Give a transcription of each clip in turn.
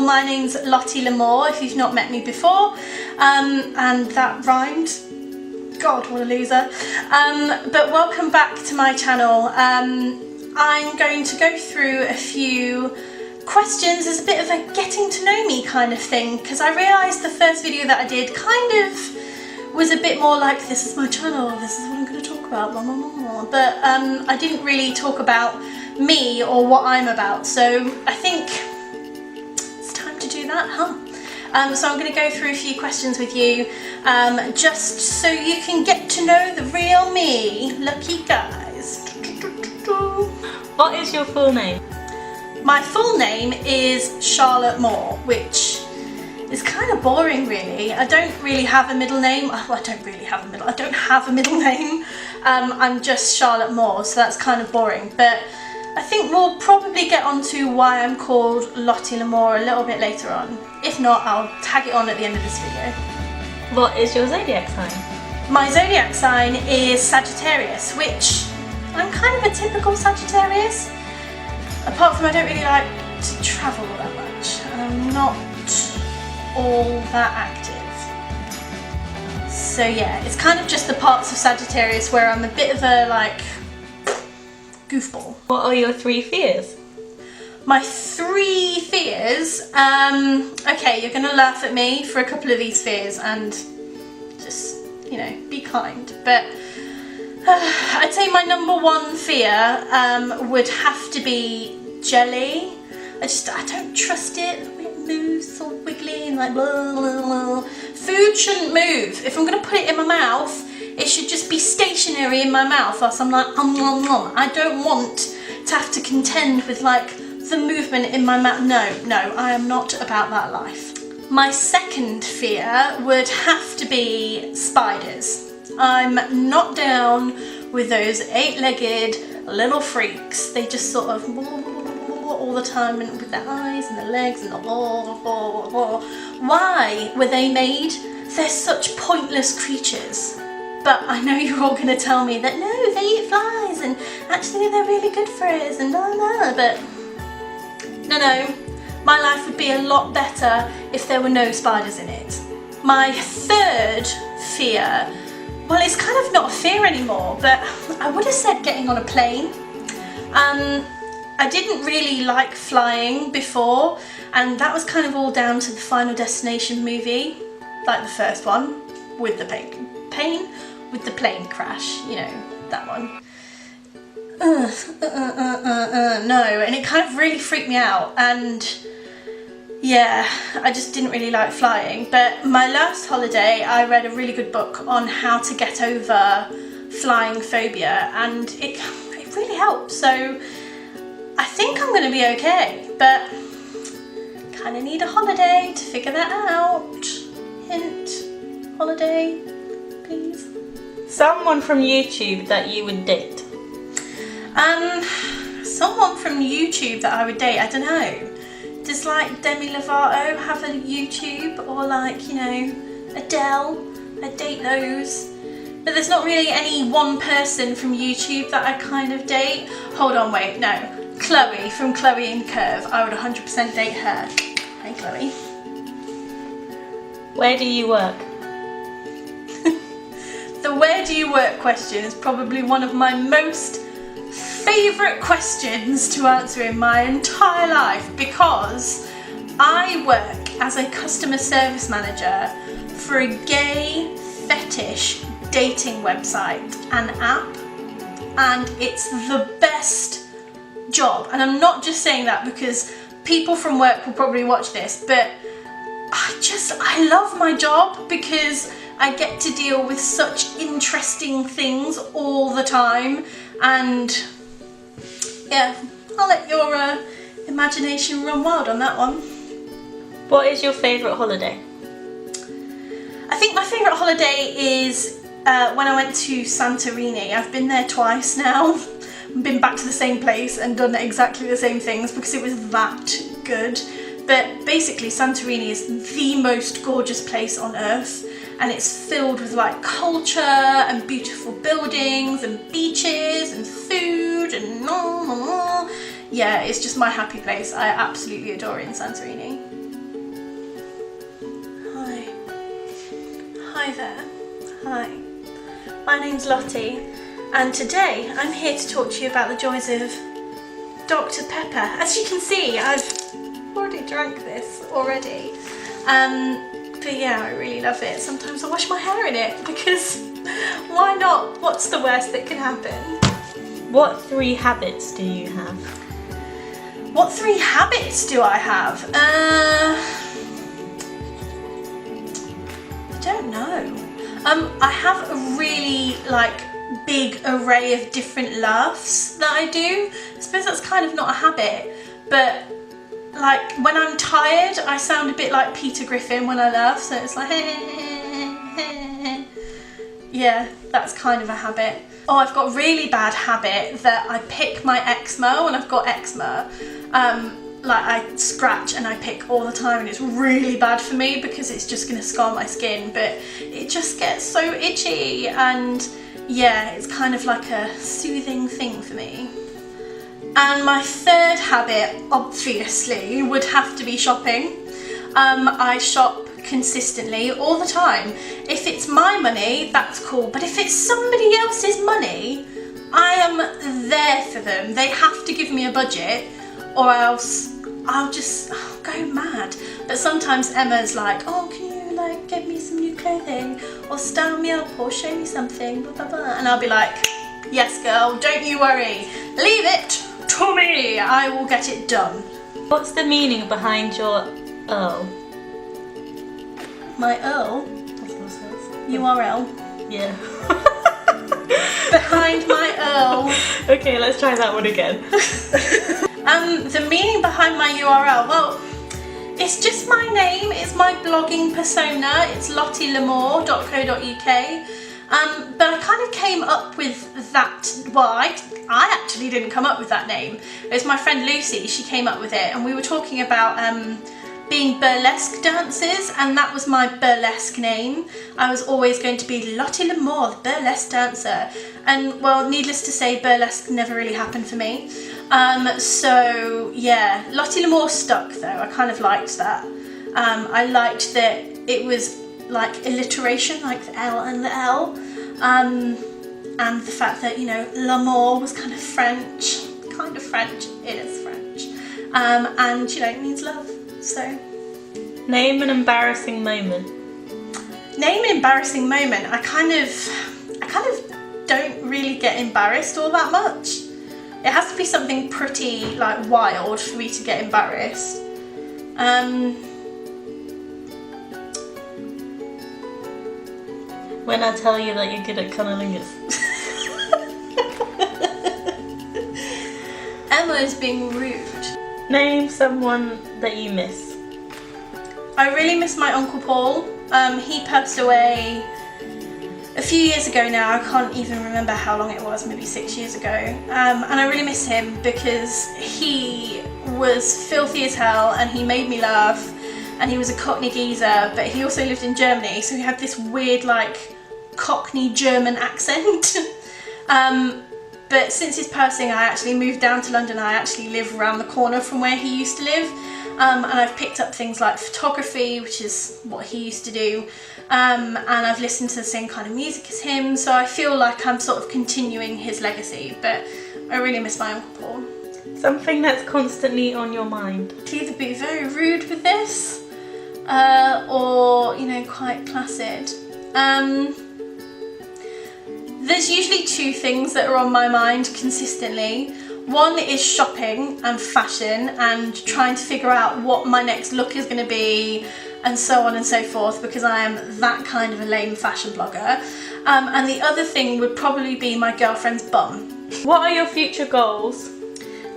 my name's Lottie Lamour, if you've not met me before, and that rhymed. God, what a loser. But welcome back to my channel. I'm going to go through a few questions as a bit of a getting to know me kind of thing, because I realised the first video that I did kind of was a bit more like, this is my channel, this is what I'm going to talk about, blah, blah, blah. But I didn't really talk about me or what I'm about, so I think it's time to do that, huh? So I'm going to go through a few questions with you, just so you can get to know the real me. Lucky guys. What is your full name? My full name is Charlotte Moore, which is kind of boring really. I don't really have a middle name. Well, I don't have a middle name. I'm just Charlotte Moore, so that's kind of boring. But I think we'll probably get onto why I'm called Lottie Lamour a little bit later on. If not, I'll tag it on at the end of this video. What is your zodiac sign? My zodiac sign is Sagittarius, which I'm kind of a typical Sagittarius. Apart from I don't really like to travel that much, and I'm not all that active. So yeah, it's kind of just the parts of Sagittarius where I'm a bit of a like goofball. What are your 3 fears? My 3 fears, okay, you're gonna laugh at me for a couple of these fears and just, you know, be kind. But I'd say my number 1 fear would have to be jelly. I don't trust it. It moves all wiggly and like blah, blah, blah. Food shouldn't move. If I'm gonna put it in my mouth, it should just be stationary in my mouth, else I'm like I don't want to have to contend with like the movement in my mouth. No, I am not about that life. My second fear would have to be spiders. I'm not down with those 8-legged little freaks. They just sort of all the time, and with their eyes and their legs and the Why were they made? They're such pointless creatures. But I know you're all going to tell me that no, they eat flies and actually they're really good for us and blah blah, but no, my life would be a lot better if there were no spiders in it. My third fear, well, it's kind of not a fear anymore, but I would have said getting on a plane. I didn't really like flying before, and that was kind of all down to the Final Destination movie, like the first one, with the plane crash, you know, that one. No, and it kind of really freaked me out, and yeah, I just didn't really like flying. But my last holiday, I read a really good book on how to get over flying phobia, and it really helped. So I think I'm going to be okay, but kind of need a holiday to figure that out. Hint, holiday, please. Someone from YouTube that you would date? Someone from YouTube that I would date, I don't know. Does like Demi Lovato have a YouTube, or like, you know, Adele? I'd date those. But there's not really any one person from YouTube that I kind of date. Hold on, wait, no. Chloe from Chloe and Curve. I would 100% date her. Hey Chloe. Where do you work? The where do you work question is probably one of my most favourite questions to answer in my entire life, because I work as a customer service manager for a gay fetish dating website and app, and it's the best job. And I'm not just saying that because people from work will probably watch this, but I love my job because I get to deal with such interesting things all the time, and yeah, I'll let your imagination run wild on that one. What is your favourite holiday? I think my favourite holiday is when I went to Santorini. I've been there twice now. Been back to the same place and done exactly the same things because it was that good. But basically Santorini is the most gorgeous place on earth, and it's filled with like culture and beautiful buildings and beaches and food and yeah, it's just my happy place. I absolutely adore it in Santorini. Hi there. Hi. My name's Lottie, and today I'm here to talk to you about the joys of Dr. Pepper. As you can see, I've already drank this already. But yeah, I really love it. Sometimes I wash my hair in it because why not? What's the worst that can happen? What 3 habits do you have? What 3 habits do I have? I don't know. I have a really big array of different laughs that I do. I suppose that's kind of not a habit, but when I'm tired, I sound a bit like Peter Griffin when I laugh, so it's like yeah, that's kind of a habit. Oh, I've got a really bad habit that I pick my eczema when I've got eczema. I scratch and I pick all the time, and it's really bad for me because it's just going to scar my skin, but it just gets so itchy, and yeah, it's kind of like a soothing thing for me. And my 3rd habit, obviously, would have to be shopping. I shop consistently all the time. If it's my money, that's cool, but if it's somebody else's money, I am there for them. They have to give me a budget, or else I'll go mad. But sometimes Emma's like, oh, can you get me some new clothing, or style me up, or show me something, blah blah blah, and I'll be like, yes girl, don't you worry, leave it to me, I will get it done. What's the meaning behind your Earl? My Earl? That's what it says. URL. Yeah. Behind my Earl. Okay, let's try that one again. The meaning behind my URL, well, it's just my name, it's my blogging persona, it's lottieLamour.co.uk. But I kind of came up with that, well, I actually didn't come up with that name. It was my friend Lucy, she came up with it, and we were talking about being burlesque dancers, and that was my burlesque name. I was always going to be Lottie Lamour, the burlesque dancer. And well, needless to say, burlesque never really happened for me. So yeah, Lottie Lamour stuck though. I kind of liked that. I liked that it was like alliteration, like the L and the L. And the fact that, Lamour was kind of French. It is French. And it means love. So, name an embarrassing moment. Name an embarrassing moment. I kind of don't really get embarrassed all that much. It has to be something pretty wild for me to get embarrassed. When I tell you that you're good at cunnilingus. Emma is being rude. Name someone that you miss. I really miss my Uncle Paul. He passed away a few years ago now. I can't even remember how long it was, maybe 6 years ago. And I really miss him because he was filthy as hell and he made me laugh, and he was a Cockney geezer, but he also lived in Germany, so he had this weird Cockney German accent. But since his passing, I actually moved down to London. I actually live around the corner from where he used to live. And I've picked up things like photography, which is what he used to do. And I've listened to the same kind of music as him. So I feel like I'm sort of continuing his legacy. But I really miss my Uncle Paul. Something that's constantly on your mind. To either be very rude with this, or, quite placid. There's usually 2 things that are on my mind consistently. One is shopping and fashion and trying to figure out what my next look is going to be, and so on and so forth, because I am that kind of a lame fashion blogger. And the other thing would probably be my girlfriend's bum. What are your future goals?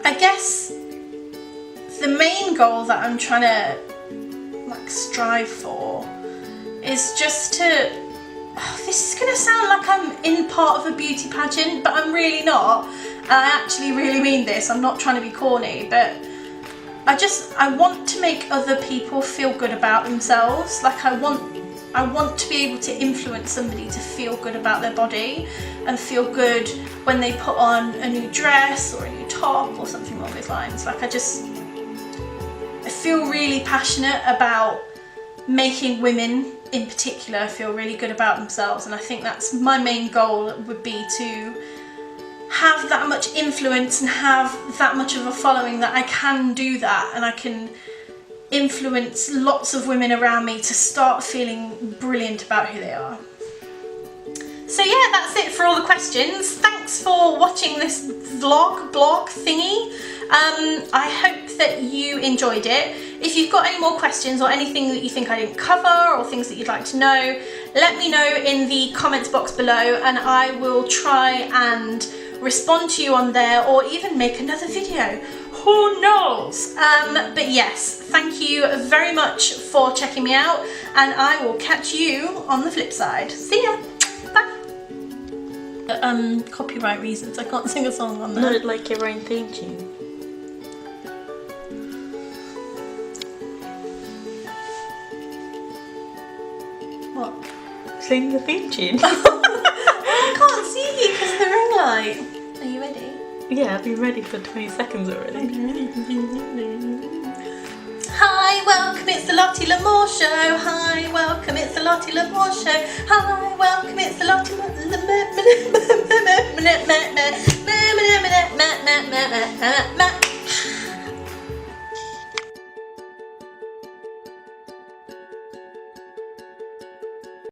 I guess the main goal that I'm trying to strive for is just to... this is going to sound like I'm in part of a beauty pageant, but I'm really not. I actually really mean this. I'm not trying to be corny, but I want to make other people feel good about themselves. I want to be able to influence somebody to feel good about their body and feel good when they put on a new dress or a new top or something along those lines. I feel really passionate about making women in particular feel really good about themselves, and I think that's my main goal, would be to have that much influence and have that much of a following that I can do that, and I can influence lots of women around me to start feeling brilliant about who they are. So yeah, that's it for all the questions. Thanks for watching this blog thingy. I hope that you enjoyed it. If you've got any more questions or anything that you think I didn't cover, or things that you'd like to know, let me know in the comments box below, and I will try and respond to you on there, or even make another video. Who knows? But yes, thank you very much for checking me out, and I will catch you on the flip side. See ya! Bye! Copyright reasons, I can't sing a song on there. Not like your own theme tune. What? Sing the theme tune. I can't see you because of the ring light. Are you ready? Yeah, I've been ready for 20 seconds already. Hi, welcome, it's the Lottie Lamour show. Hi, welcome, it's the Lottie Lamour show. Hi, welcome, it's the Lottie Lamour.